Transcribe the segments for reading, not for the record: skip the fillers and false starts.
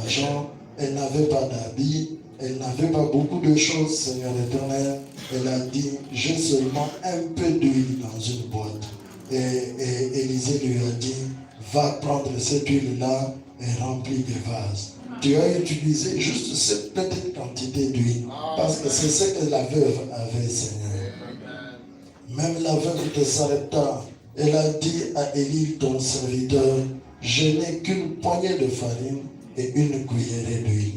d'argent, elle n'avait pas d'habits, elle n'avait pas beaucoup de choses, Seigneur éternel. Elle a dit, j'ai seulement un peu d'huile dans une boîte. Et Élisée lui a dit, va prendre cette huile-là et remplis des vases. Tu as utilisé juste cette petite quantité d'huile, parce que c'est ce que la veuve avait, Seigneur. Même la veuve de Sarepta, elle a dit à Élie, ton serviteur, je n'ai qu'une poignée de farine et une cuillerée d'huile.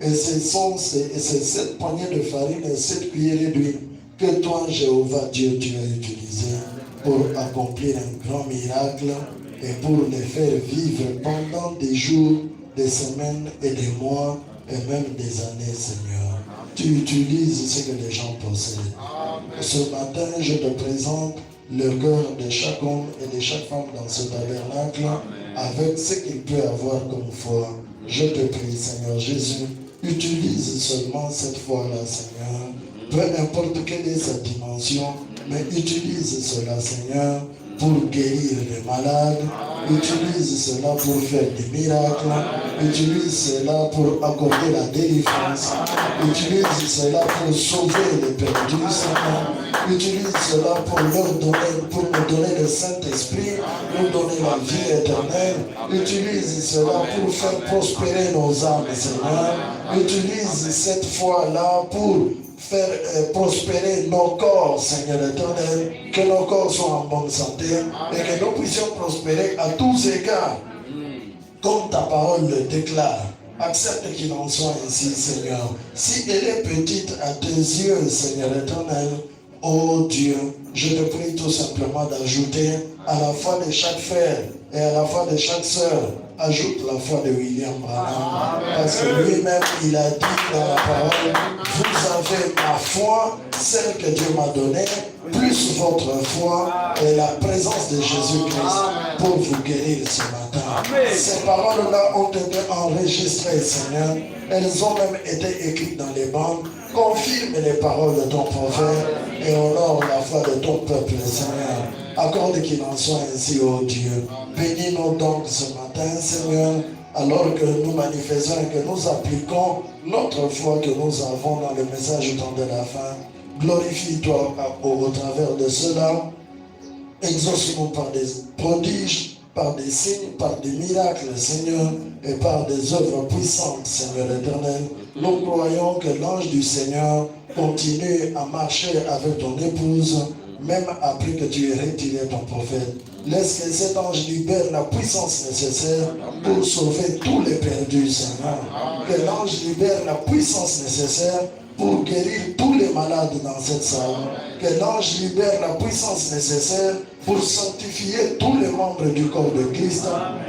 Et c'est cette poignée de farine et cette cuillerée d'huile que toi, Jéhovah Dieu, tu as utilisé pour accomplir un grand miracle et pour les faire vivre pendant des jours, des semaines et des mois et même des années, Seigneur. Tu utilises ce que les gens possèdent. Ce matin, je te présente le cœur de chaque homme et de chaque femme dans ce tabernacle avec ce qu'il peut avoir comme foi. Je te prie, Seigneur Jésus, utilise seulement cette foi-là, Seigneur. Peu importe quelle est sa dimension, mais utilise cela, Seigneur, pour guérir les malades. Utilise cela pour faire des miracles. Utilise cela pour accorder la délivrance. Utilise cela pour sauver les perdus, Seigneur. Utilise cela pour leur donner, pour nous donner le Saint-Esprit, nous donner la vie éternelle. Utilise cela pour faire prospérer nos âmes, Seigneur. Utilise cette foi-là pour faire prospérer nos corps, Seigneur éternel, que nos corps soient en bonne santé et que nous puissions prospérer à tous égards, comme ta parole le déclare. Accepte qu'il en soit ainsi, Seigneur. Si elle est petite à tes yeux, Seigneur éternel, oh Dieu, je te prie tout simplement d'ajouter à la foi de chaque frère et à la foi de chaque sœur, ajoute la foi de William Branham. Parce que lui-même, il a dit dans la parole, vous avez ma foi, celle que Dieu m'a donnée, plus votre foi et la présence de Jésus-Christ pour vous guérir ce matin. Ces paroles-là ont été enregistrées, Seigneur. Elles ont même été écrites dans les bandes. Confirme les paroles de ton prophète et honore la foi de ton peuple, Seigneur. Accorde qu'il en soit ainsi, ô Dieu. Bénis-nous donc ce matin, Seigneur, alors que nous manifestons et que nous appliquons notre foi que nous avons dans le message du temps de la fin. Glorifie-toi au travers de cela. Exauce-nous par des prodiges, par des signes, par des miracles, Seigneur, et par des œuvres puissantes, Seigneur éternel. Nous croyons que l'ange du Seigneur continue à marcher avec ton épouse, même après que tu aies retiré ton prophète. Laisse que cet ange libère la puissance nécessaire pour sauver tous les perdus, Seigneur. Que l'ange libère la puissance nécessaire pour guérir tous les malades dans cette salle. Que l'ange libère la puissance nécessaire pour sanctifier tous les membres du corps de Christ,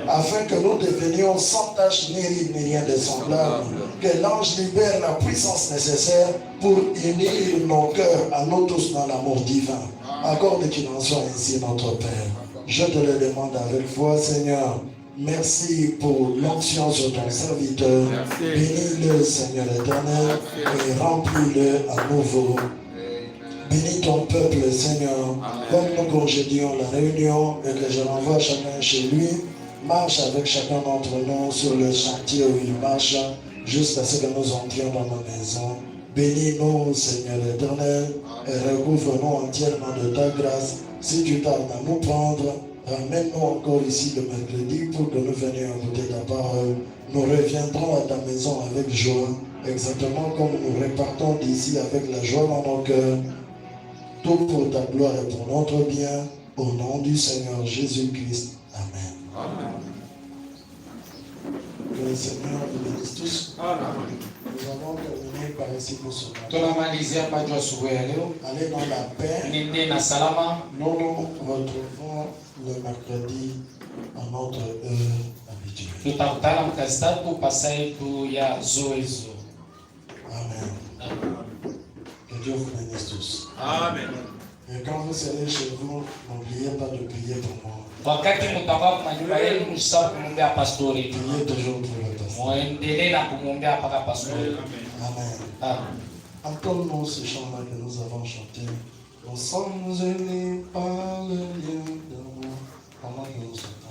afin que nous devenions sans tache ni ride ni rien de semblable. Que l'ange libère la puissance nécessaire pour unir nos cœurs à nous tous dans l'amour divin. Accorde qu'il en soit ainsi, notre Père. Je te le demande avec foi, Seigneur. Merci pour l'onction sur ton serviteur. Bénis-le, Seigneur éternel, et remplis-le à nouveau. Bénis ton peuple, Seigneur, comme nous congédions la réunion et que je renvoie chacun chez lui. Marche avec chacun d'entre nous sur le chantier où il marche, jusqu'à ce que nous entrions dans nos maisons. Bénis-nous, Seigneur éternel, et recouvre-nous entièrement de ta grâce. Si tu tardes à nous prendre, ramène-nous encore ici le mercredi pour que nous venions écouter ta parole. Nous reviendrons à ta maison avec joie, exactement comme nous repartons d'ici avec la joie dans nos cœurs. Tout pour ta gloire et pour notre bien, au nom du Seigneur Jésus-Christ. Amen. Amen. Que le Seigneur vous bénisse tous. Amen. Nous avons terminé par ici pour ce matin. Allez dans la paix. Nous nous retrouvons le mercredi à notre heure habituelle. Amen. Que Dieu vous bénisse tous. Amen. Et quand vous serez chez vous, n'oubliez pas de prier pour moi. Priez toujours pour le pasteur. Amen. Entendons ce chant-là que nous avons chanté. Nous sommes unis par le lien d'amour. Pendant que nous chantons.